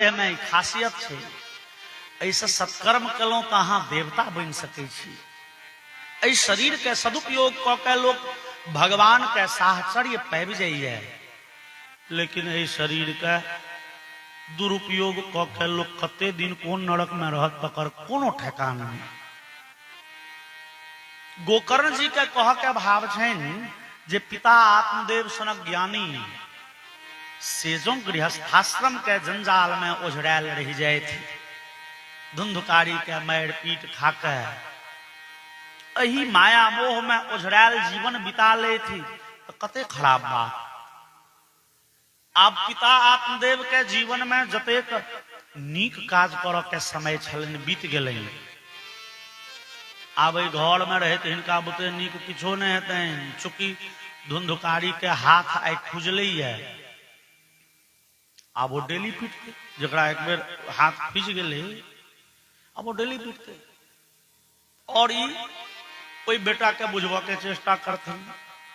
में खासियत है। ऐसा सत्कर्म कलो तो अहाँ देवता बन सके छी। ऐ शरीर के सदुपयोग क के लोग भगवान के साहचर्य पाबि जाइए, लेकिन ऐ शरीर के दुरुपयोग क के लोग कते दिन कोन नरक में रहत तकर कोनो ठेकान नहीं। गोकर्ण जी के कह के भाव छन जे पिता आत्मदेव सनक ज्ञानी सेजों गृहस्थाश्रम के जंजाल में ओझरायल रह जाए थे, धुंधकारी के मार पीट खाके अही माया मोह में ओझरायल जीवन बिता ले थी। तो कते खराब बात। अब पिता आत्मदेव के जीवन में जतेक नीक काज कर के समय छलन बीत गए। आब घर में रहे हिनका बुते नीक किछो नहीं हेते, चूंकि धुंधकारी के हाथ आई खुजल है। अब वो डेली पीटते, जरा एक बेर हाथ खींच गए अब वो डेली पीटते। और कोई बेटा के बुझवा के चेष्टा करते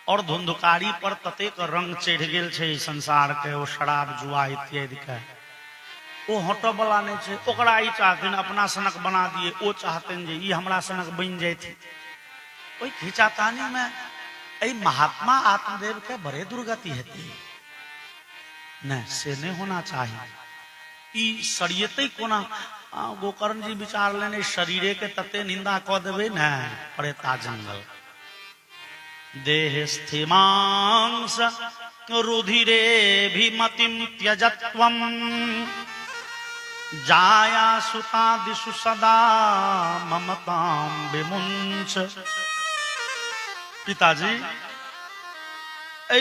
और धुंधकारी पर ततेक रंग चढ़ गेल छे संसार के, वो शराब जुआ इत्यादि के वो हट वाला नहीं छे। ओकरा ई चाहते अपना सनक बना दिए, वो चाहते जे ई हमरा सनक बन जाए। कोई खींचातानी में ऐ महात्मा आत्मदेव के बड़े दुर्गति हेती न, से नहीं होना चाहिए। ई सरियते कोना गोकर्ण जी विचार लेने शरीरे के तते निंदा क देवे न पड़ेता जंगल। देह स्थिमांस रुधिरे भी मतिम त्यजत्वम जाया सुता दिशु सदा ममताम विमुंच। पिताजी ऐ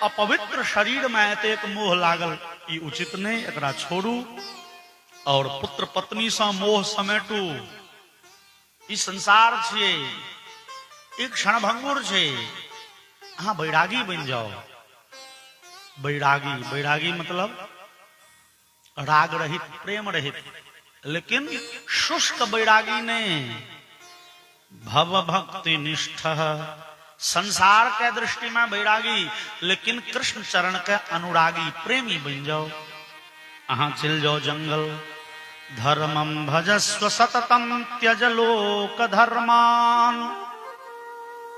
अपवित्र शरीर में एक मोह लागल, ई उचित नहीं, एकरा छोड़ू और पुत्र पत्नी से मोह समेटू। ई संसार छे, एक क्षण भंगुर छे। हाँ, बैरागी बन जाओ। बैरागी, बैरागी मतलब राग रहित, प्रेम रहित, लेकिन शुष्क बैरागी ने भव भक्ति निष्ठ, संसार के दृष्टि में बैरागी, लेकिन कृष्ण चरण के अनुरागी प्रेमी बन जाओ। अहाँ चल जाओ जंगल। धर्मम भजस्व सततम त्यज लोक धर्मान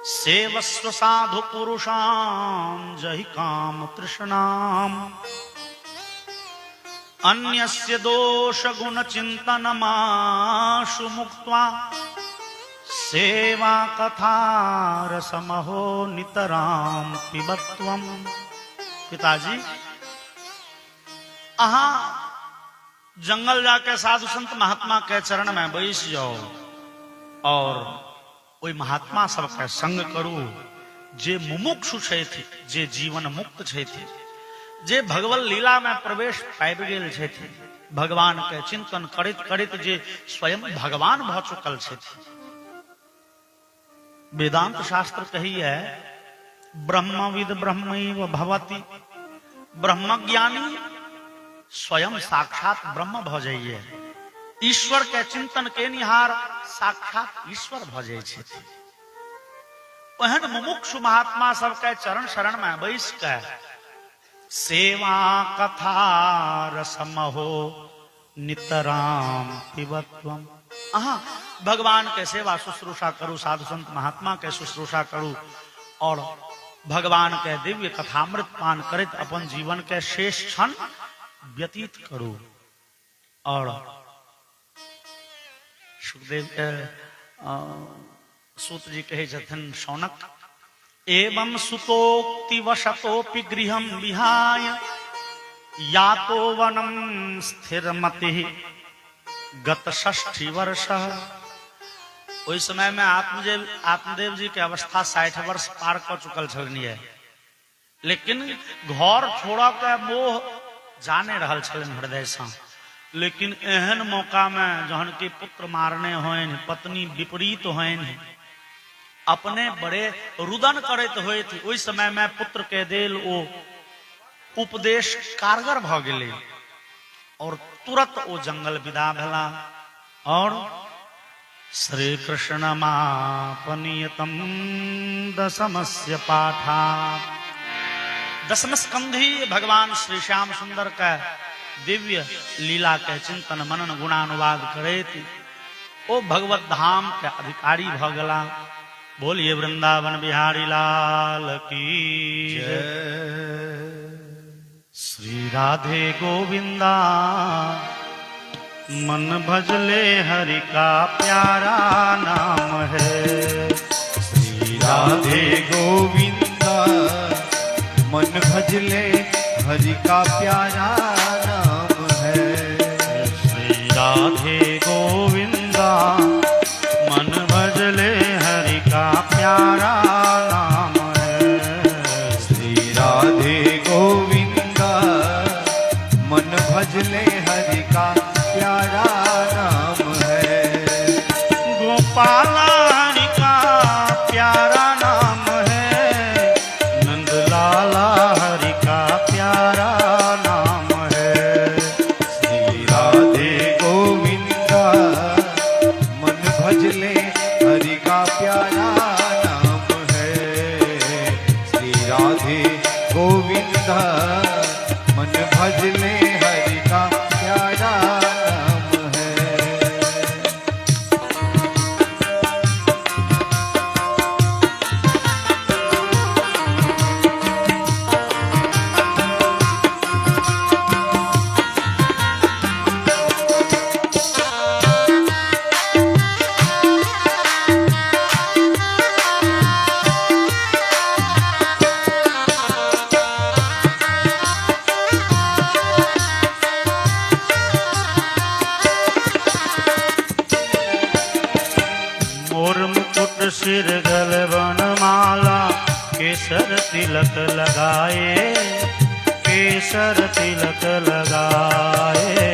सेवस्व साधु पुरुषां जहि काम तृष्णाम अन्यस्य दोष गुण चिंतन माशु मुक्त्वा सेवा कथा रसमहो नितराम पिबत्वम। पिताजी अहाँ जंगल जाके साधु संत महात्मा के चरण में बैस जाओ और कोई महात्मा सबके संग करू जे मुमुक्षु छे, जे जीवन मुक्त छे, जे भगवत लीला में प्रवेश पाबि गेल छे, भगवान के चिंतन करित करित जे स्वयं भगवान भ चुकल छे। वेदांत शास्त्र कही है ब्रह्मविद ब्रह्मैव भवति, ब्रह्मज्ञानी स्वयं साक्षात ब्रह्म भ जाइए। ईश्वर के चिंतन के निहार साक्षात ईश्वर भ जाए छे। ओहन मुमुक्षु महात्मा सबके चरण शरण में बैस के सेवा कथा रसमहो नितराम पिबत्वम। अहाँ भगवान के सेवा शुश्रूषा करू, साधु संत महात्मा के शुश्रूषा करू और भगवान के दिव्य कथामृत पान करित अपन जीवन के शेष क्षण व्यतीत करू। और सुखदेव सूत जी कहे जथन शौनक एवं सुतोक्ति वशतोपि गृहं विहाय यातो वनम स्थिरमति गत 60 वर्ष। उस समय में आत्मदेव जी के अवस्था 60 वर्ष पार कर चुकल छलनी है, लेकिन घर छोड़ के मोह जाने रहल छलन हृदय से। लेकिन एहन मौका में जहन के पुत्र मारने होन, पत्नी विपरीत होन, अपने बड़े रुदन करत हुए थे, उस समय में पुत्र के देल वो उपदेश कारगर भ गेले और तुरंत वो जंगल विदा भेला। और श्री कृष्ण मापनीयतम दशमस्य पाठा, 10वें स्कंधी भगवान श्री श्याम सुंदर का दिव्य लीला के चिंतन मनन गुणानुवाद करे थी ओ भगवत धाम के अधिकारी भ गला। बोलिए वृंदावन बिहारी लाल की जय। श्री राधे गोविंदा मन भजले हरि का प्यारा नाम है। श्री राधे गोविंदा मन भजले हरि का प्यारा नाम है। श्री राधे गोविंदा मन भजले हरि का प्यारा नाम है। श्री राधे गोविंदा मन भजले हरि का प्यारा नाम है। गोपाला हरि का प्यारा नाम है। नंदलाला हरि का प्यारा नाम है। श्री राधे गोविंदा मन भजले हरि का प्यारा नाम है। श्री राधे गोविंदा मन भजले हरि का प्यारा नाम है। मोर मुकुट सिर गल बनमाला केसर तिलक लगाए। केसर तिलक लगाए।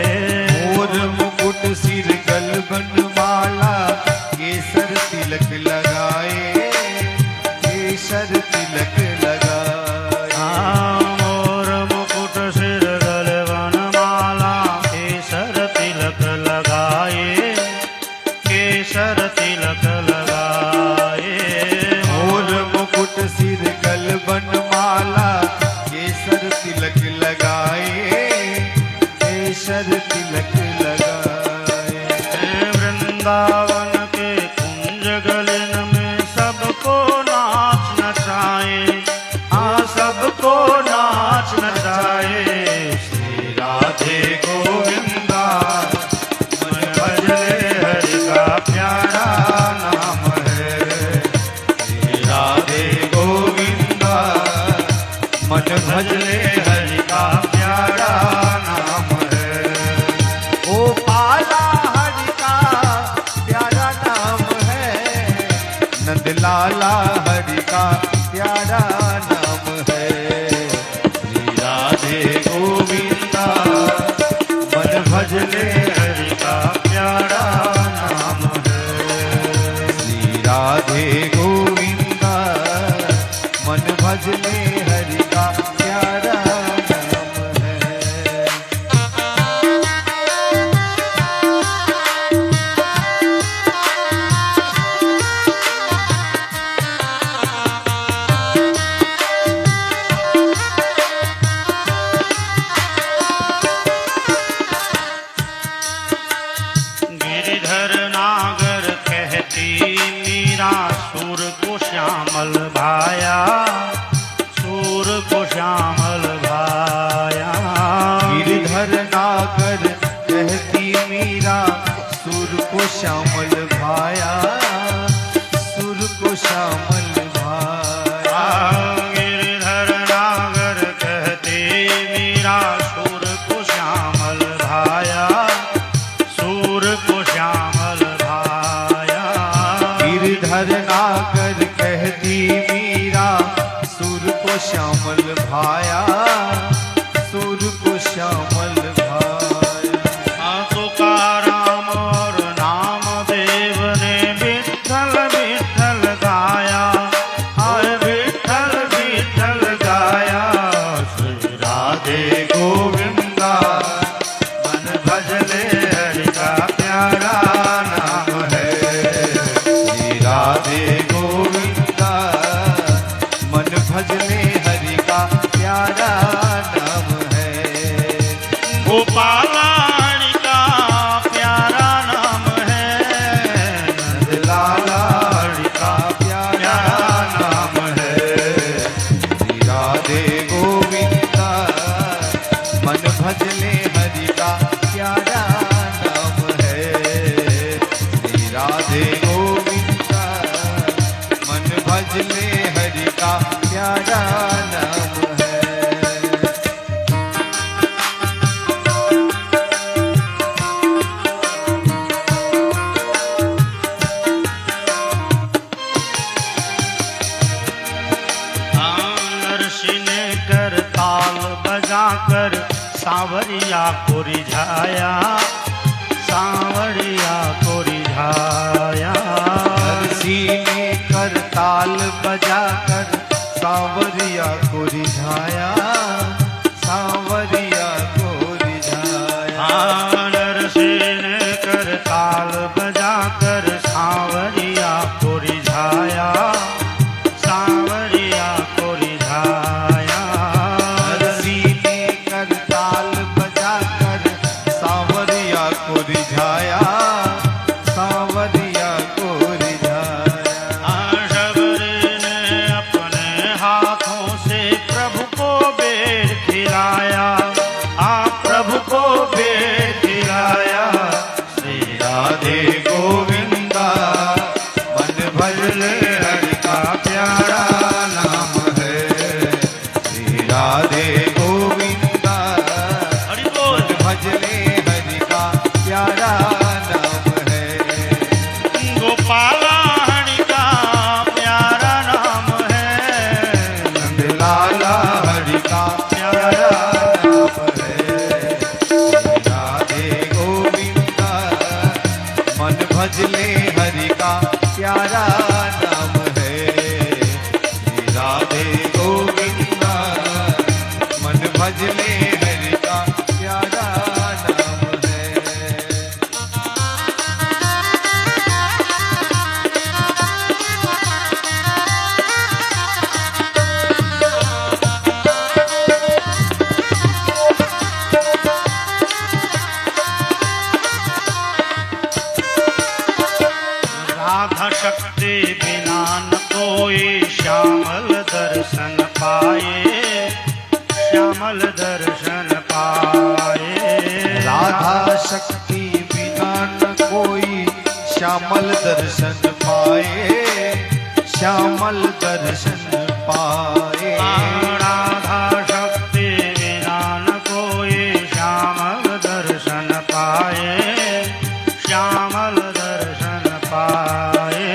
मोर मुकुट सिर गल बनमाला केसर तिलक लगाए। केसर तिलक लगाए। मोर मुकुट सिर गल बनमाला केसर तिलक लगाए। केसर तिलक लगाए। मोर मुकुट सिर गल बनमाला केसर तिलक लगाए। केसर तिलक लगाए। वृंदावन के कुंज गलन में सबको नाच नचाए। सबको नाच नचाए। श्री राधे गोविंदा मन भजले हरि का प्यारा नाम है। श्री राधे गोविंदा मन भजले हरि का प्यारा नाम है। गोपाला हरि का प्यारा नाम है। नंदलाला हरि का प्यारा नाम है। श्री राधे गोविंदा मन भजले हरि का प्यारा नाम है। श्री राधे गोविंदा मन भजले हरि का प्यारा नाम है। गिरिधर नागर कहती मीरा सूर को श्यामल भाया। सूर को श्यामल भाया। गिरधर नागर कहती मीरा सुर को श्यामल भाया। सुर को श्यामल भाया। गिरिधर नागर कहते मीरा सूर को श्यामल भाया। सूर को श्यामल भाया। गिरधर नागर कहती मीरा सुर को श्यामल भाया। सुर को श्यामल भाया। तुकाराम और नामदेव ने विठ्ठल विठ्ठल गाया। हाय विठ्ठल विठ्ठल गाया। श्री राधे गोविंदा मन भजले हरि का प्यारा नाम है। श्री राधे गोविंदा मन भजले हरि का प्यारा नाम है। गोपाल सांवरिया को रिझाया, सांवरिया को रिझाया। हरसी ने करताल बजाकर सांवरिया को रिझाया, सांवरिया को रिझाया। नरसी ने करताल बजाकर सांवरिया को रिझाया, सांवरिया को रिझाया। हरसी ने करताल बजाकर सांवरिया को रिझाया, सांवरिया को रिझाया। शबरी ने अपने हाथों से प्रभु को बेर खिलाया, प्रभु को बेर खिलाया। श्री राधे गोविंदा मन भजले हरि का प्यारा नाम है। श्री राधे गोविंदा हरि बोल। मन भजले हरि का प्यारा नाम है। गोपाला हरि का प्यारा नाम है, नंदलाला हरि का प्यारा नाम है। श्री राधे गोविंदा मन भजले हरि का प्यारा नाम है। श्री राधे गोविंदा मन भजले हरि का प्यारा नाम है। राधा शक्ति बिना न कोई श्यामल दर्शन पाए, श्यामल दर्शन पाए। राधा शक्ति बिना न कोई श्यामल दर्शन पाए, श्यामल दर्शन पाए। राधा शक्ति बिना न कोई श्यामल दर्शन पाए, श्यामल दर्शन पाए।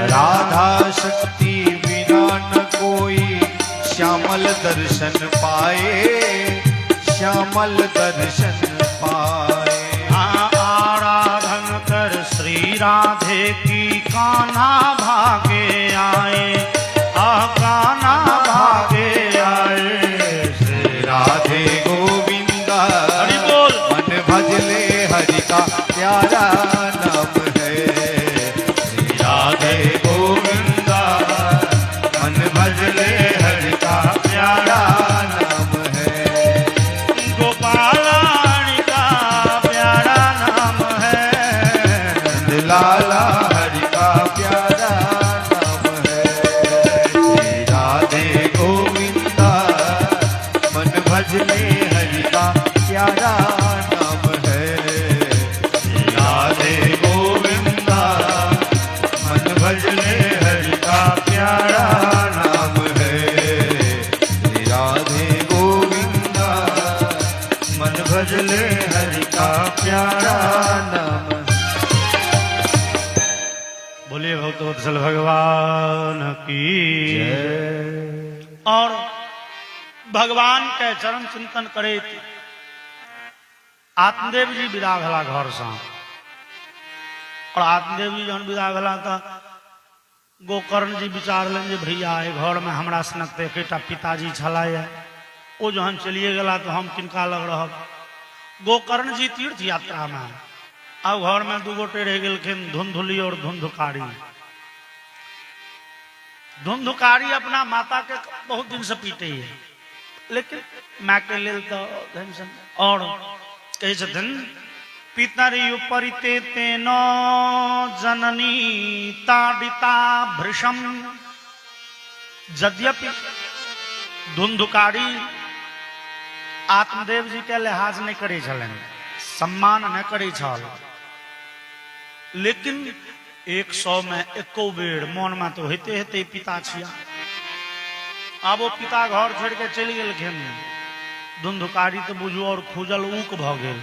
राधा शक्ति बिना न कोई श्यामल दर्शन पाए, श्यामल दर्शन पाए। आराधन कर श्री राधे की कान्हा भागे आए, कान्हा भागे आए। श्री राधे गोविंदा हरि बोल। मन भजले हरि का प्यारा नाम है। श्री राधे गोविंदा मन भजले हरि का प्यारा नाम है। गोपाला हरि का प्यारा नाम है, लाला हरि का प्यारा नाम है। श्री राधे गोविंदा मन भजले हरि का प्यारा नाम है। श्री राधे गोविंदा मन भजले हरि का प्यारा नाम है। श्री राधे गोविंदा मन भजले हरि का प्यारा नाम है। बोलिए भक्तवत्सल भगवान की और भगवान के चरण चिंतन करे। आत्मदेव जी विदा भला घर से और आत्मदेव जी जन विदा भला तो गोकर्ण जी विचार लें जे भैया ए घर में हमरा सनक एक पिताजी छलाए वो जहन चलिए गला तो हम किनका लग रह। गोकर्ण जी तीर्थ यात्रा में अब घर में दू गोटे रह गए धुंधुली और धुंधुकारी। धुंधुकारी अपना माता के बहुत दिन से पीटे है, लेकिन माँ के लेल तो और कहे छथिन पितरी उपरिते तेनो जननी ताडिता भृशम। यद्यपि धुंधुकारी आत्मदेव जी के लिहाज नहीं करे छलन, सम्मान नहीं करे छल, लेकिन 100 में एको बेर मन में तो हेते हेते पिता छिया। अब वो पिता घर छोड़ के चल गेलखिन। धुंधुकारी तो बुझू और खुजल ऊक भ गेल।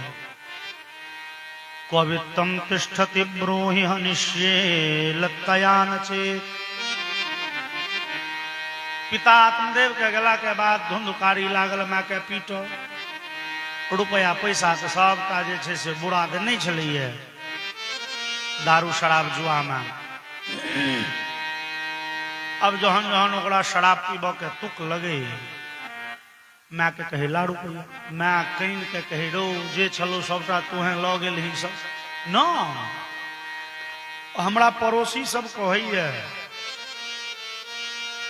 कवित्तम तिष्ठति ब्रूहि हनिष्ये लत्तया न चेत। पिता आत्मदेव के गला के बाद धुंधुकारी लागल माँ के पीटो। रुपया पैसा तऽ सबटा जे छै से बुरा तऽ नहीं छलैए दारू शराब जुआ में। अब जहन जहन ओकरा शराब पीबऽ के तुक लगे, माँ के कहे ला रुपया, माँ कइन के कहे रो जे छलो सबटा तोहें लऽ गेलही सब न। हमरा पड़ोसी सब कहैया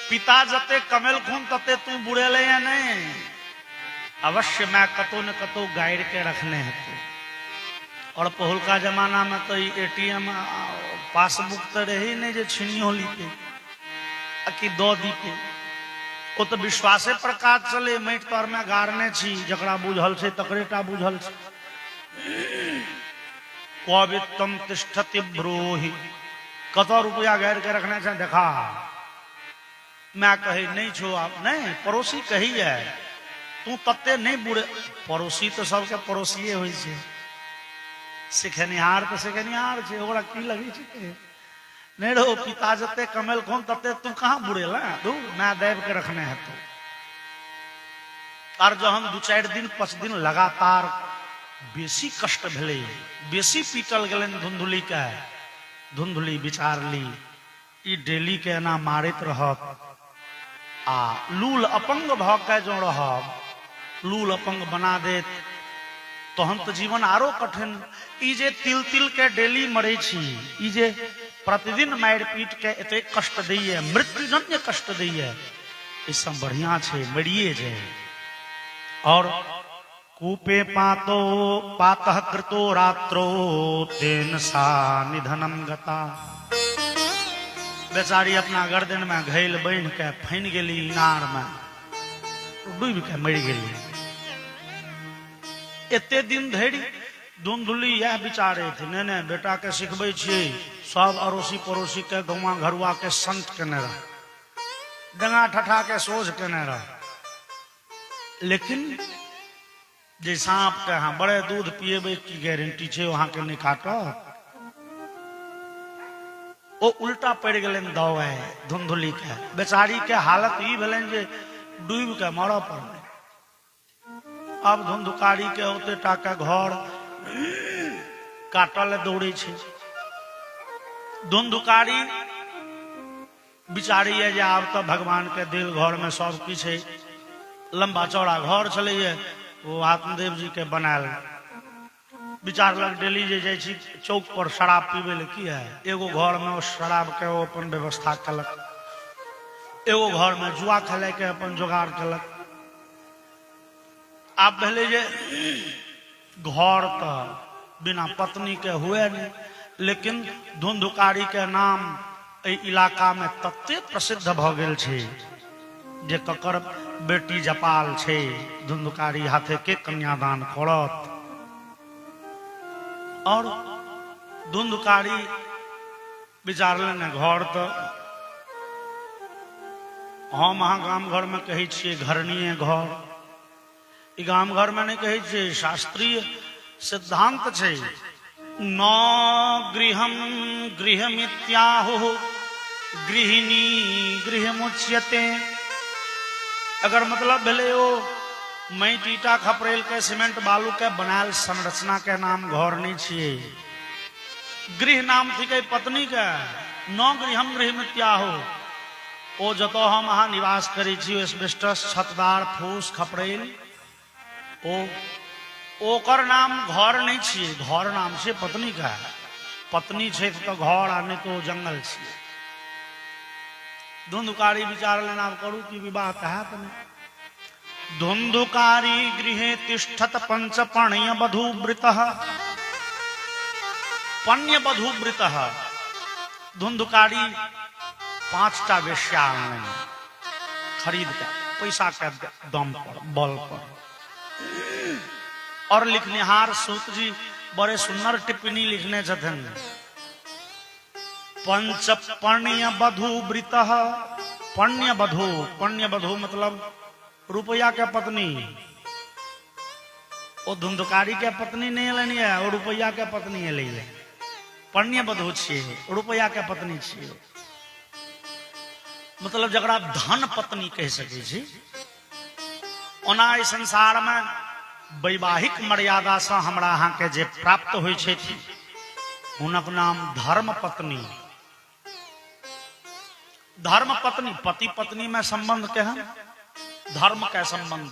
पिता जते कमेलखुन तते तू बुड़ेले या नहीं, अवश्य मैं कतो न कतो गाइड के रखने हेतु। और पहुलका जमाना में तो एटीएम पासबुक तो रहे नहीं जे छीनियो लीते कि दो दीते, वो तो विश्वासे प्रकाश चले माटि तर में गारने छी, जकरा बुझल छे तकरेटा बुझल छे। क्ववित्तम तिष्ठति ब्रूहि, कतो रुपया गाड़ के रखने छे देखा। मैं कहे नहीं छो आप नहीं, पड़ोसी कही है तू तत्ते नहीं बुरे। पड़ोसी तो सबके पड़ोसिए होइ छे, सिखेनिहार तो सिखेनिहार छे, ओकरा की लगी छे नहीं रो पिता जते कमेल खोन तते तू कहाँ बुड़ेला तू, मैं देव के रखने है तू। और जो हम 2-4 दिन 5 दिन लगातार बेसी कष्ट भेले, बेसी पीटल गेलन धुंधुली के, धुंधुली विचार ली ई डेली के ना मारित रहत आ लूल अपंग भ के जो रहब, लूल अपंग बना देत तहन तो जीवन आरो कठिन। ई जे तिल तिल के डेली मरे छी, ई जे प्रतिदिन मार पीट के एते कष्ट दैये, मृत्युजन्य कष्ट दैये, इससे बढ़िया छे मरिए जाए। और कूपे पातो पातः कृतो रात्रो तेन सा निधनम गता। बेचारी अपना गर्दन में घैल बन के फैन गेली इनार में, डूब के मर गेली। एते दिन धरि धुंधुली यह विचारे थे ने बेटा के सिखबे छियै, सब अड़ोसी पड़ोसी के गौवा घरुआ के संत केने रह, डंगा ठठा के सोझ केने रह। लेकिन जे सांप के हाँ बड़े दूध पिएबे की गारंटी छे वहां के नहीं काटत। ओ उल्टा पड़ गेलन दौए धुंधुली के, बेचारी के हालत ई भेलन जे डूब के मरऽ पड़लै। अब धुंधुकारी के होते टाका घर काटल दौड़े छे। धुंधुकारी बिचारी है जे आब तो भगवान के दिल घर में सब किछ है, लंबा चौड़ा घर छे वो आत्मदेव जी के बनायल। विचार लग डेली जे जाय छी चौक पर शराब पीबे ले की है, एगो घर में शराब के वो अपन व्यवस्था कलक, एगो घर में जुआ खेले के अपन जुगाड़ कलक। आप पहले जे घर तो बिना पत्नी के हुए नहीं, लेकिन धुंधुकारी के नाम ए इलाका में तत्ते प्रसिद्ध भ गेल छे जे ककर बेटी जपाल छे धुंधुकारी हाथे के कन्यादान करत। और धुंधुकारी विचारले ने घर तो हम अहाँ गाम घर में कहे छिए घरनीय घर, ई गाम घर में नहीं कहे छिए, शास्त्रीय सिद्धांत छे। न गृहम गृहमित्याहुः गृहिणी गृहमुच्यते। अगर मतलब भेले ओ माटि ईटा खपरेल के सीमेंट बालू के बनायल संरचना के नाम घर नहीं छिए। गृह नाम थी पत्नी के। न गृहम गृहमित्याहुः ओ जतो हम अहाँ निवास करी छी, एस्बेस्टस छतदार फूस खपरेल, ओ ओकर नाम घर नहीं छिए, घर नाम छे पत्नी का। पत्नी छे तो घर आ नहीं तो जंगल छे। धुंधुकारी विचार लेना करू कि विवाह कहा तने। धुंधुकारी गृहे तिष्ठत पंच पण्य वधूवृतः। पण्य वधूवृतः धुंधुकारी 5टा वेश्या खरीद के पैसा के दम पर बल पर। और लिखनिहार सूत जी बड़े सुंदर टिप्पणी लिखने छथिन। पंच पण्य वधूवृतः। पण्य वधू, पण्य वधू मतलब रुपया के पत्नी। वो धुंधुकारी के पत्नी नहीं लेनी है, वो रुपया के पत्नी है ले। पण्य वधू छिए, रुपया के पत्नी छिए, मतलब जकरा धन पत्नी कह सके छी। ओना इस संसार में वैवाहिक मर्यादा से हमरा अहाँ के जे प्राप्त होइ छै हुनक नाम धर्म पत्नी। धर्म पत्नी, पति पत्नी में संबंध के है, धर्म के संबंध।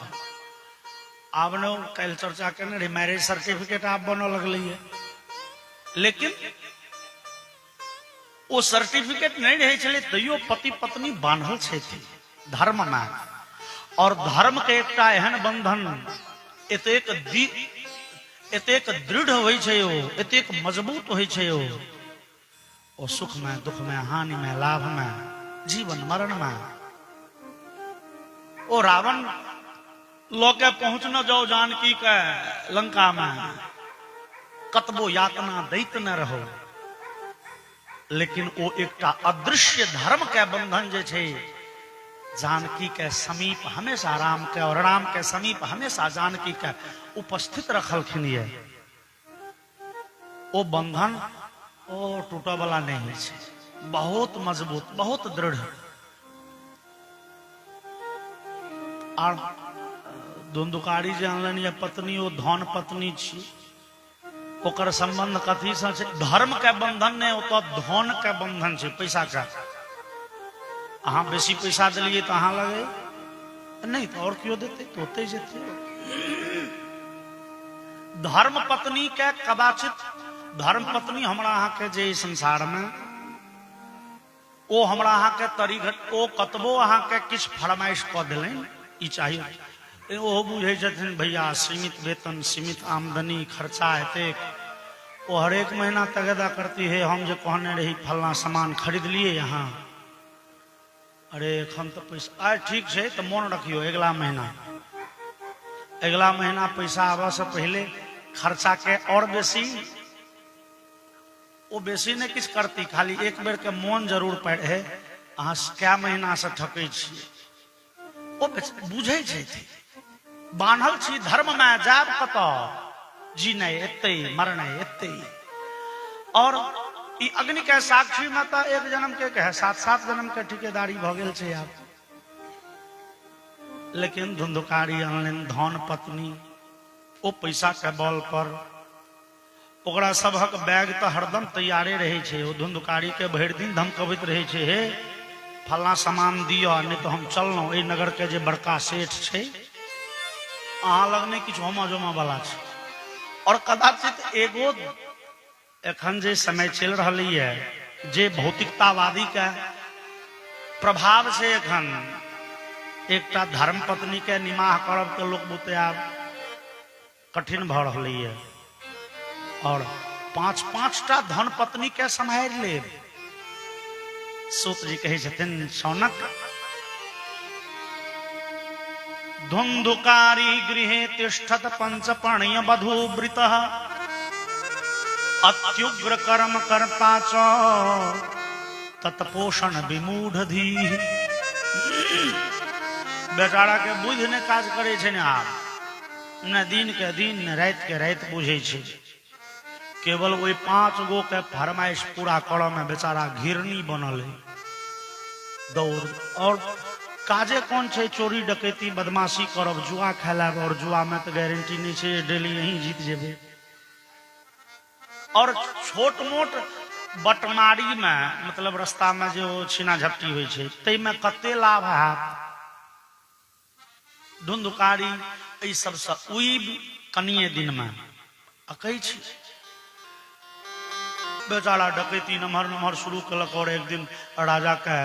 आब न कल चर्चा करने रही मैरिज सर्टिफिकेट आप बनो लगल है, लेकिन वो सर्टिफिकेट नहीं रहे चले तैयो पति पत्नी बांधल छै धर्म में। और धर्म के एकटा एहन बंधन एतेक दृढ़ होइ छै, एतेक मजबूत होइ छै, ओ सुख में दुख में हानि में लाभ में जीवन मरण में। ओ रावण लोके पहुंच न जाओ जानकी के लंका में, कतबो यातना दैत न रहो, लेकिन वो एकटा अदृश्य धर्म के बंधन जे छै जानकी के समीप हमेशा राम के, और राम के समीप हमेशा जानकी के उपस्थित रखलखिन ये। वो बंधन ओ टूटे वाला नहीं है, बहुत मजबूत, बहुत दृढ़। और धुंधुकारी जे अनलन ये पत्नी, वो धन पत्नी छी, ओकर संबंध कथी से छै? धर्म के बंधन ने, ओ तो धन के बंधन छै, पैसा का। अहाँ बेसी पैसा दिलिए तो अहाँ लगे नहीं, तो और क्यों देते, तो होते जेते। धर्म पत्नी के कदाचित धर्म पत्नी हमरा अहाँ के जे संसार में ओ हमरा अहाँ के तरीघट ओ कतबो अहाँ के किछ फरमाइश क देलनि ई चाहिए, ओ बुझे छथिन भैया सीमित वेतन, सीमित आमदनी, खर्चा हेते, वो हर एक महीना तगदा करती है। हम जो कहने रही फलना सामान खरीद लिए यहाँ, अरे एखन तो पैसा आज ठीक है तो मन रखियो, अगला महीना पैसा आवा से पहले खर्चा के और बेसी, वो बेसी नहीं किछ करती, खाली एक बेर के मन जरूर पड़े है, अहाँ क्या महीना से ठकै छियै। वो बुझे छै, बान्हल छी धर्म में, जाब कत जीना एते मरना एते। और ई अग्नि के साक्षी में तो एक जन्म के कहे 7-7 जन्म के ठिकेदारी भ गेल छै आब। लेकिन धुंधुकारी अनलन धन पत्नी, ओ पैसा के बल पर ओकरा सबहक बैग तो हरदम तैयारे रहे छै। ओ धुंधुकारी के भरि दिन धमकबैत रहे छै, हे फलना सामान दियो नहीं तो हम चललौं, ए नगर के जे बड़का सेठ छै अहाँ लग नहीं किछु होमा जोमा वाला छै। और कदाचित एगो एखन जे समय चल रही है, जे भौतिकतावादी का प्रभाव से एखन एकटा धर्म पत्नी के निमाह करब तो लोग बुते आब कठिन भ रही है। और 5-5टा धन पत्नी के सम्हार ले। सूत जी कहे छथिन, शौनक धुंधुकारी गृहे तिष्ठत पंचपर्ण्य वधूवृतः, अत्युग्र कर्म करता च तत्पोषण विमूढ़धी। बेचारा के बुझ ने काज करे छे, आब न दिन के दिन न रात के रात बुझे छे। केवल वही 5 गो के फरमाइश पूरा करऽ में बेचारा घिरनी बनल है, दौड़। और काजे कौन छे? चोरी डकैती बदमाशी करब, जुआ खेलब, और जुआ में तो गारंटी नहीं छे डेली यही जीत जेबे। और छोट मोट बटमारी में, मतलब रास्ता में जो छीना झपटी होइ छे, तै में कते लाभ है। धुंधुकारी ई सब से उइब कनिए दिन में अकै छी। बेचारा डकैती नमहर नमहर शुरू कलक, और एक दिन राजा के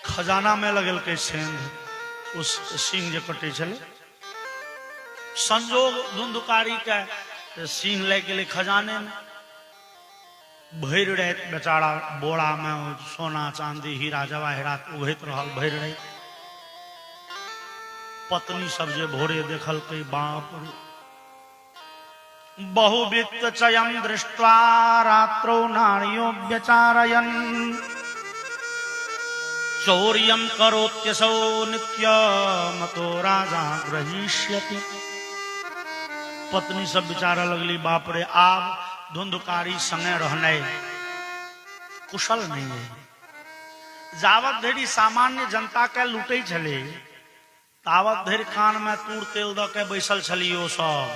खजाना में लगल के सेंध, उस सिंह जे कटे छले, संजोग धुंधुकारी के सिंह लग गए खजाने में। भर रात बेचारा बोरा में सोना चांदी हीरा जवाहरात उघैत रहल भर रात। पत्नी सब जे भोरे देखल के बाप रे, बहुवित्त चयम दृष्ट्वा रात्रो नारियो व्यचारयन्, चौर्यम करोत्यसौ नित्यमतो राजा ग्रहीष्यति। पत्नी सब विचार लगली, बाप रे आब धुंधुकारी संगे रहने कुशल नहीं है। जावत धरी सामान्य जनता के लूटे छले, तावत धरि कान में तूर तेल द के बैसल छलियो सब।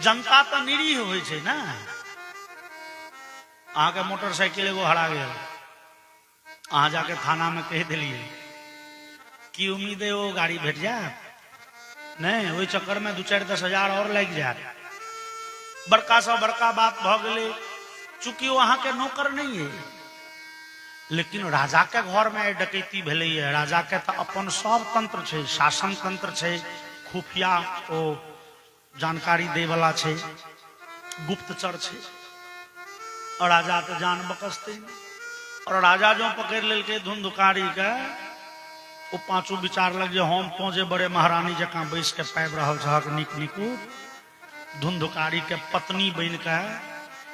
जनता तो निरीह होइ छै ना। अहाँ के मोटरसाइकिल एगो हरा गेल, अहाँ जाके थाना में कह दिलिए की उम्मीद है वो गाड़ी भेट जाए नहीं, वही चक्कर में 2-4-10 हजार और लग जाए। बड़का सा बड़का बात भ गेलै, चूंकि वो अहाँ के नौकर नहीं है। लेकिन राजा के घर में डकैती भेलै है। राजा के तो अपन सब तंत्र छै, शासन तंत्र छै, खुफिया ओ जानकारी दे वाला छै, गुप्तचर छै। और राजा तो जान बकसते। और राजा जो पकड़ लेलकै धुंधुकारी के, वो पांचों विचार लग जे हम तो जे बड़े महारानी जकाँ बैस के पाबि रहल छहक नीक निकुत, धुंधुकारी के पत्नी बन के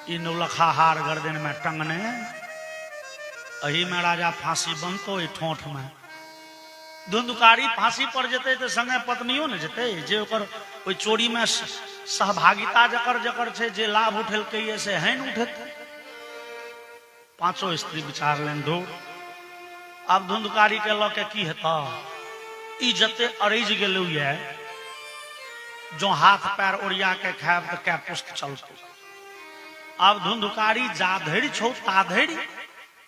ई नौलखा हार गर्दन में टंगने, अही में राजा फांसी बनतो ई ठोठ में। धुंधुकारी फांसी पर जेते तो संगे पत्नियों ने जेते, जे ओकर ओई चोरी में सहभागिता जकर जकर छे, जे लाभ उठेलकै से हैन उठेते। पांचों स्त्री विचार लेन दो। अब धुंधुकारी के लऽ के की हेता, ई जते अरैज गेलौ ये, जो हाथ पैर ओरिया के खायब तो क्या पुष्ट चलतो। अब धुंधुकारी जा धरि छौ ता धरि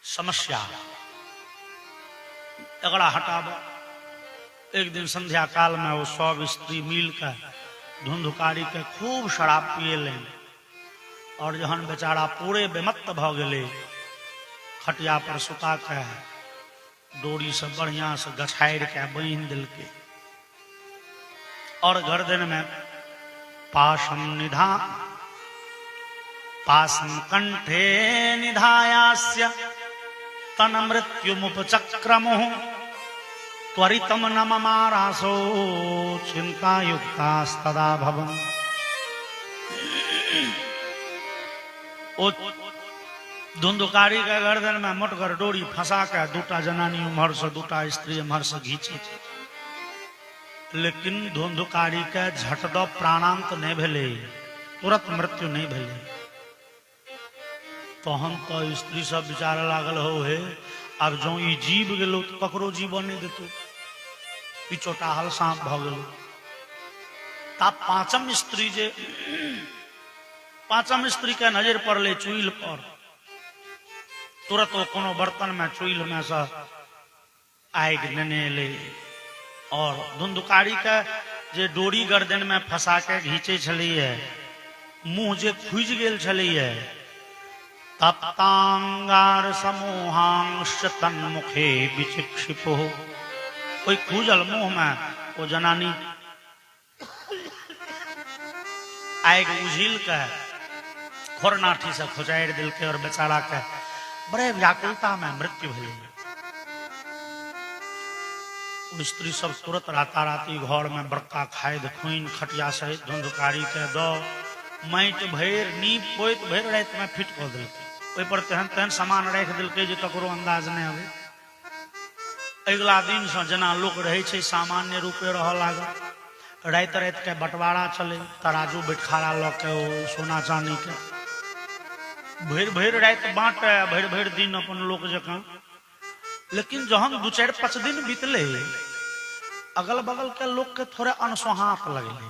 समस्या, एकरा हटाब। एक दिन संध्या काल में वो सब स्त्री मिल के धुंधुकारी के खूब शराब पिएलेन। और जहन बेचारा पूरे बेमत्त भ गेले, खटिया पर सुता के डोरी से बढ़िया से गछाड़ के बांध दिलके। और गर्दन में पाशं कंठे निधायास्य तन मृत्युमुपचक्रमुः त्वरितम नममारासो चिंतायुक्तास्तदा भवन्। धुंधुकारी के गर्दन में मोटगर डोरी फंसा के दूटा जनानी उम्हर से दूटा स्त्री उम्हर से घींचे। लेकिन धुंधुकारी के झटद प्राणांत नहीं भेले, तुरंत मृत्यु नहीं भेले। तो हम तो स्त्री सब विचार लागल हो हे, अब जो ई जीव गेलो तो ककरो जीवन नहीं देतो, पिछोटा हल सांप भ गेलो। ता पांचम स्त्री के नजर पड़ले चुइल पर। तुरंत वो कोनो बर्तन में चुइल में से आग नेने ले। और धुंधुकारी के जे डोरी गर्दन में फंसा के घींचे छलिए, मुंह जे खुज गेल छलिए, तप्तांगार समूहांश तन्मुखे विचिक्षिपो। कोई खुजल मुंह में वो जनानी आग उझिल के खोरनाठी से खुजाड़ दिल के और बेचारा के बड़े व्याकुलता में मृत्यु भेल। स्त्री सब तुरंत राताराती घर में बड़का खाद खुन खटिया सहित धुंधुकारी के दो माटि भर नीप पोत भर रात में फिट कऽ देलकै। ओहि पर तेहन तेहन सामान राखि देलकै जे ककरो अंदाज नहीं आवे। अगला दिन से जना लोक रहे छै सामान्य रूपे रह लागल। रात रात के बंटवारा चले, तराजू बैठारा लऽ के सोना चांदी के भर भर रात बांटे, भर भर दिन अपन लोक जकाँ। लेकिन जहन 2-4-5 दिन बीतले, अगल बगल के लोग के थोड़े अनसोहात लगले।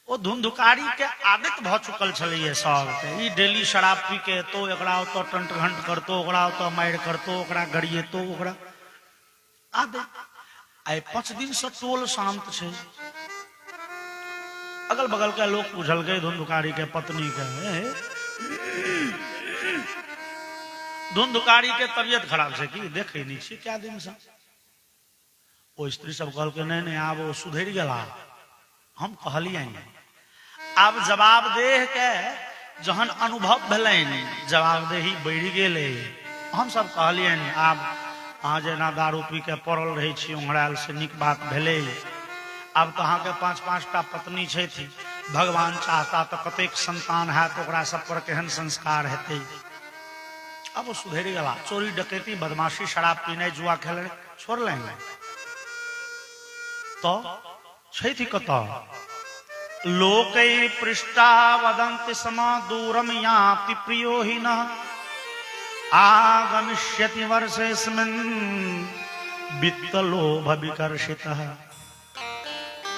वो धुंधुकारी के आदत भ चुकल छलिए सब के, ई डेली शराब पी के तो एकरा तो टंट घंट करतो, ओकरा तो मार करतो, ओकरा गरिएतो, ओकरा आदत। आई 5 दिन से टोल शांत छे। अगल बगल के लोग पूछल गए धुंधुकारी के पत्नी के, धुंधुकारी के तबियत खराब है कि देखे नहीं छे क्या दिन से। वो स्त्री सब कहल के नहीं आब वो सुधर गला। हम कहलिए आब जवाबदेह के जहन अनुभव भेलन, जवाबदेही बढ़ गेले। हम सब कहलिए आब अहाँ जेना दारू पी के पड़ल रहे छी उंघरायल से नीक बात भेले। अब तो अहाँ के 5-5 टा पत्नी छै थी, भगवान चाहता तो कतेक संतान है तो ओकरा सब पर केहन संस्कार हेते। अब वो सुधर गला। चोरी डकैती बदमाशी शराब पीने जुआ खेलने छोड़ लेंगे तो छथि कत। लोकै पृष्ठा वदन्ति स्म दूरम याति प्रियो हि न आगमिष्यति वर्षेऽस्मिन् वित्तलोभ विकर्षित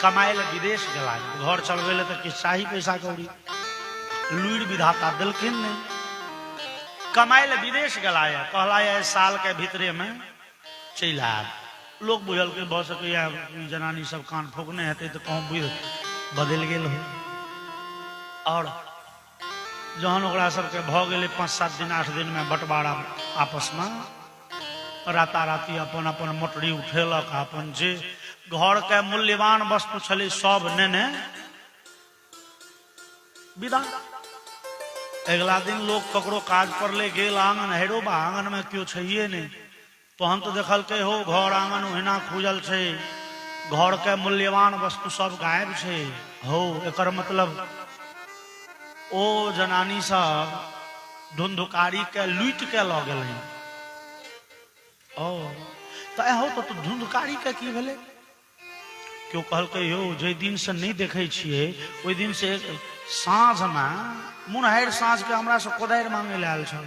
कमाए विदेश गला घर चल गए तो किस चाही पैसा कौड़ी लुड़ विधाता दिलखिन नहीं कमाए विदेश गलाया कहलाया साल के भीतरे में चल आए लोग बुझल के बहुत सके जनानी सब कान फूकने हेते तो कहूँ बुझ बदल गए हो और जहन ओकरा सबके भ गए 5-7 दिन 8 दिन में बंटवारा आपस में राताराती अपन अपन मोटरी उठेलक अपन जे घर के मूल्यवान वस्तु छले सब नेने विदा अगला दिन लोग ककरो काज पर ले गेल आंगन हेरो बा आंगन में क्यों छहिए नहीं तो हम तो देखल के हो घर आंगन ओहिना खुजल छे घर के मूल्यवान वस्तु सब गायब छे हो एकर मतलब ओ जनानी सब धुंधुकारी के लूट के ल गेल ओ तो हो तो धुंधुकारी के की भेले क्यों कहल के हो जे दिन से नहीं देखे छिए ओई दिन से साँझ में मुनहर साँझ के हमरा से कोदारि मांगे लायल छल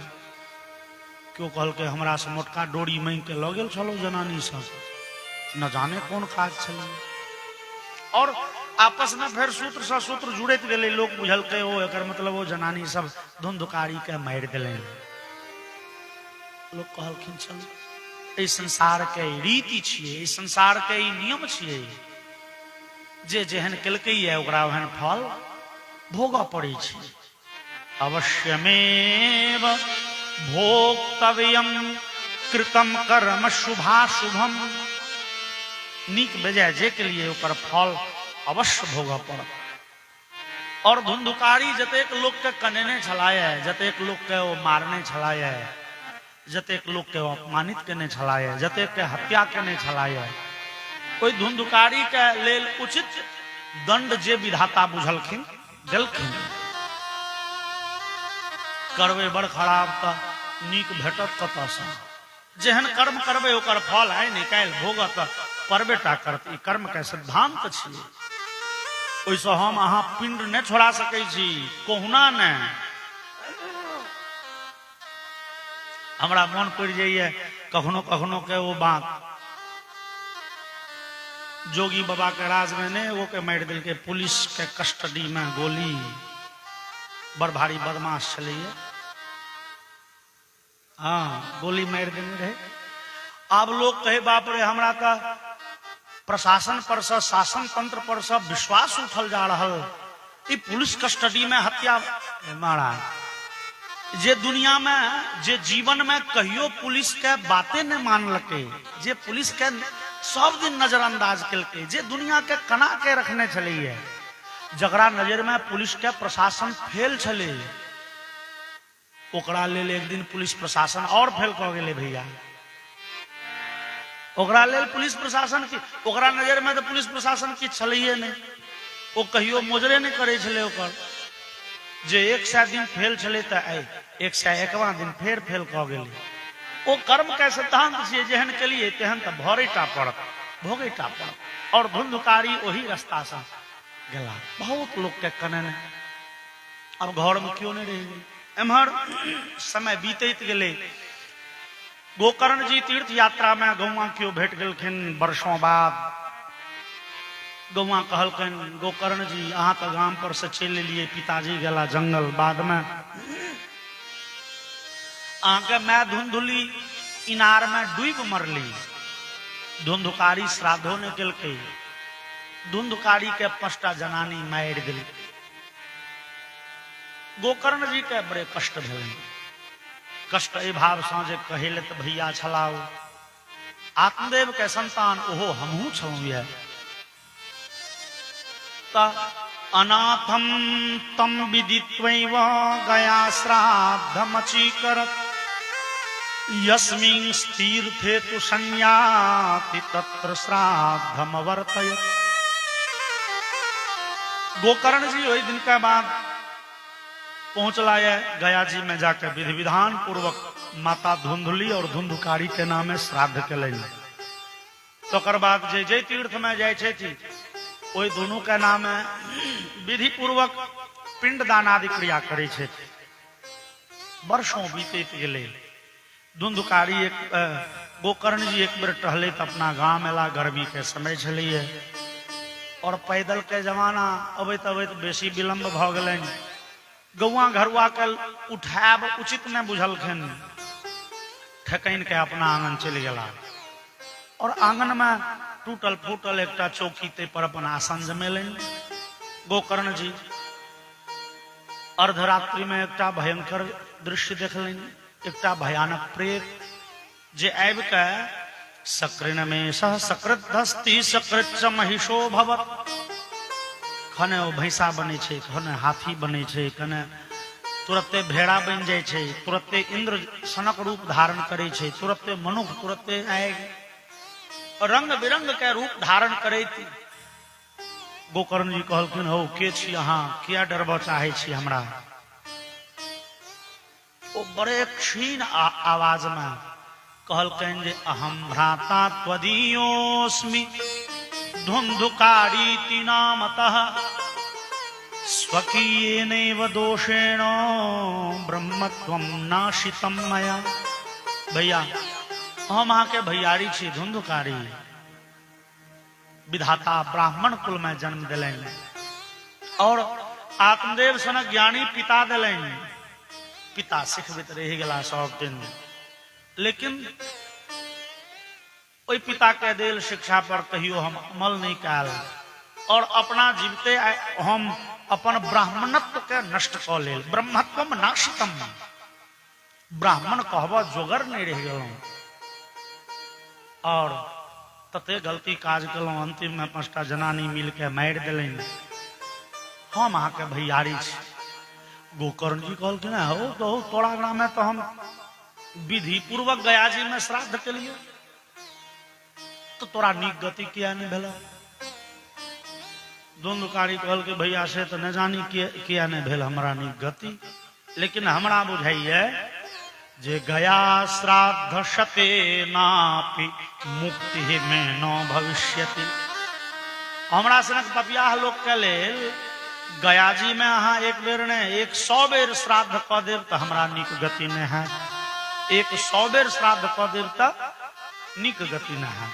क्यों कहल के हमरा से मोटका डोरी मांग के ल गेल छलो जनानी सब न जाने कौन काज छल और आपस में फिर सूत्र से सूत्र जुड़त गए लोग बुझल के ओ एकर मतलब वो जनानी सब धुंधुकारी के मार दिले लोग कहलखिन चल ए संसार के रीति छिए ए संसार के नियम छिए जे जेहन केलकै है ओकरा ओहन फल भोगऽ पड़ै छै अवश्यमेव भोक्तव्यम कृतम कर्म शुभाशुभम नीक बेजाय जे के लिए ओकर फल अवश्य भोगऽ पड़त और धुंधुकारी जतेक लोग के कनेने छलाए जतेक लोग के ओ मारने छलाए जतेक लोग के अपमानित केने छलाए जतेक के हत्या केने छलाए कोई धुंधुकारी के लेल उचित दंड जे विधाता बुझलखिन देलखिन करबे बड़ खराब तो नीक भेटत कतसँ जेहन कर्म करबे ओकर फल है निकाल भोगत परबेटा करत ई कर्म के सिद्धांत छियै ओइसँ हम अहाँ पिंड नहीं छोड़ा सकै छी कोहुना ने हमरा मन पड़ जाइए कखनो कखनो के वो बात जोगी बाबा के राज में ने वो के मार दिल के पुलिस के कस्टडी में गोली बड़ भारी बदमाश चले हाँ गोली मार देने रहे अब लोग कहे बाप रे हमरा का प्रशासन पर से शासन तंत्र पर से विश्वास उठल जा रहा ई पुलिस कस्टडी में हत्या मारा जे दुनिया में जे जीवन में कहियो पुलिस के बातें नहीं मानलके जे पुलिस के सब दिन नजरअंदाज केलके जे दुनिया के कना के रखने छलिए जकरा नजर में पुलिस के प्रशासन फेल छले ओकरा लेल एक दिन पुलिस प्रशासन और फेल क गेले भैया ओकरा लेल पुलिस प्रशासन की ओकरा नजर में तो पुलिस प्रशासन की छलिए नहीं वो कहियो मोजरे नहीं करे छले ओकर जे 100 दिन फेल छले तो 101वां दिन फेर फेल क गेले ओ कर्म के सिद्धांत छियै जेहन के लिए तेहन तो भरेटा पड़त भोगेटा पड़त और धुंधुकारी वही रास्ता से गेला बहुत लोग के कने अब घर में क्यों नहीं रह एम्हर समय बीतैत गेले गोकर्ण जी तीर्थ यात्रा में गौवा क्यों भेट गेलखिन वर्षों बाद गौवा कहलखिन गोकर्ण जी अहाँ तो गांव पर से चल लिए पिताजी गेला जंगल बाद में आके मैं धुंधुली इनार में डूब मरली धुंधुकारी श्राद्धो ने केलकै धुंधुकारी के 5टा जनानी मार दिल गोकर्ण जी के बड़े कष्ट भेल कष्ट ए भाव से जे कहेले तो भैया छलाओ आत्मदेव के संतान ओहो हमहू छलहुँ ये अनाथम तम विदित्वैव गया श्राद्धमचीकरत् यस्मिन् तीर्थे तु संयाति तत्र श्राद्धमवर्तयत् गोकर्ण जी वही दिन के बाद पहुंचला है गया जी में जाकर विधि विधान पूर्वक माता धुंधुली और धुंधुकारी के नामे श्राद्ध कलन तकर बाद जे तीर्थ में जाय छै ओई दोनों के नाम विधि पूर्वक पिंड दान आदि क्रिया करे छै वर्षों बीतैत गेले धुंधुकारी एक गोकर्ण जी एक बेर टहले तो अपना गांव मेला, गर्मी के समय छलिए और पैदल के जमाना, अबैत अबैत बेसी विलम्ब भ गेलनि। गौआ घरुआ के उठाब उचित नहीं बुझलखिन, ठेकन के अपना आंगन चलि गेला और आंगन में टूटल फूटल एकटा चौकी ते पर अपन आसन जमेलनि। गोकर्ण जी अर्धरात्रि में एकटा भयंकर दृश्य देखलनि। एकटा भयानक प्रेत जे आबि के सकृन में सह सकृत धस्ती सकृत च महिषो भवत, खने ओ भैंसा बने छे, खने हाथी बने छे, खने तुरते भेड़ा बन जाए छे, तुरते इंद्र सनक रूप धारण करे छे, तुरते मनुख, तुरते आए रंग बिरंग के रूप धारण करे थी। गोकर्ण जी कहलखिन, हो के छी अहाँ, किया डरबा चाहे छी हमरा? ओ बड़े क्षीण आवाज में कहलकनि जे अहम भ्राता त्वदीयोस्मि धुंधुकारीति नामतः स्वकीयेनैव दोषेण ब्रह्मत्वं नाशितम मया। भैया हम अहाँ के भैयारी छी, धुंधुकारी। विधाता ब्राह्मण कुल में जन्म दिलनि और आत्मदेव सनक ज्ञानी पिता दिलनि। पिता सिखबैत रहि गेला सब दिन, लेकिन ओई पिता के देल शिक्षा पर कहियो हम अमल नहीं कैल और अपना जीवते हम अपन ब्राह्मणत्व के नष्ट क लेल। ब्रह्मत्वम नाशितम, ब्राह्मण कहबा जोगर नहीं रह गेलौं और तते गलती काज कलौं। अंतिम में 5टा जनानी मिल के मारि देलनि। हम अहाँ के भैयारी छी। गोकर्ण जी कहलखिन, हो तो तोरा ग्राम में तो हम विधि पूर्वक गया जी में श्राद्ध के लिए, तो तोरा नीक गति किया नहीं भेला? धुंधुकारी कहल के भैया से तो न जानी किया नहीं भेल हमरा नीक गति, लेकिन हमरा बुझाइए जे गया श्राद्ध शते नापि मुक्ति में न भविष्यति। हमरा सनक पपियाह लोग के लेल गया जी में अहाँ एक बेर ने 100 बेर श्राद्ध क देव तो हमरा नीक गति नहीं है। 100 बेर श्राद्ध क देव तो नीक गति नहीं है।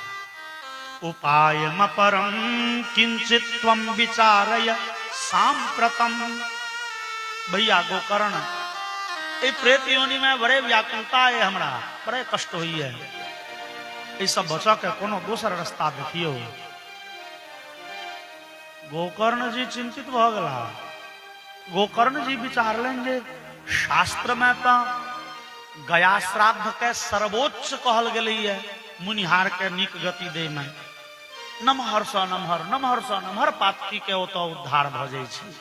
उपायम परम किंचित त्वं विचारय सांप्रतम। भैया गोकर्ण, ए प्रेत योनि में बड़े व्याकुलता है, हमरा बड़े कष्ट हुई है। ये सब बचा के कोनो दूसरा रास्ता देखियो। गोकर्ण जी चिंतित भ गला। गोकर्ण जी विचार लेंगे, शास्त्र में तो गया श्राद्ध के सर्वोच्च कहल गेलै है मुनिहार के नीक गति दे में। नमहर स नमहर, नमहर स नमहर पापी के ओतो उद्धार भ जाय छै।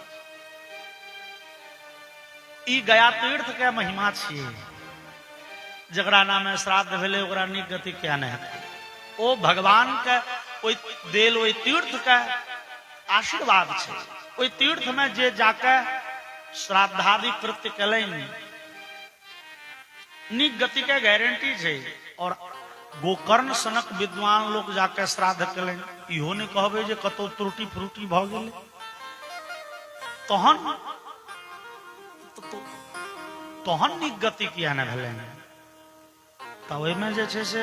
ई गया तीर्थ के महिमा छियै। जकरा नाम श्राद्ध भेले ओकरा नीक गति क्या नहीं है। ओ भगवान के ओई देल ओई तीर्थ के आशीर्वाद छै। ओई तीर्थ में जे जाके श्राद्धादि कृत्य कलैन नीक गति के गारंटी छै। और गोकर्ण सनक विद्वान लोग जाके श्राद्ध कलैन, इहो ने कहबे जे कतौ त्रुटि फ्रुटि भ गेलै तहन नीक गति किया न भेलै। त ओहिमे जे छै से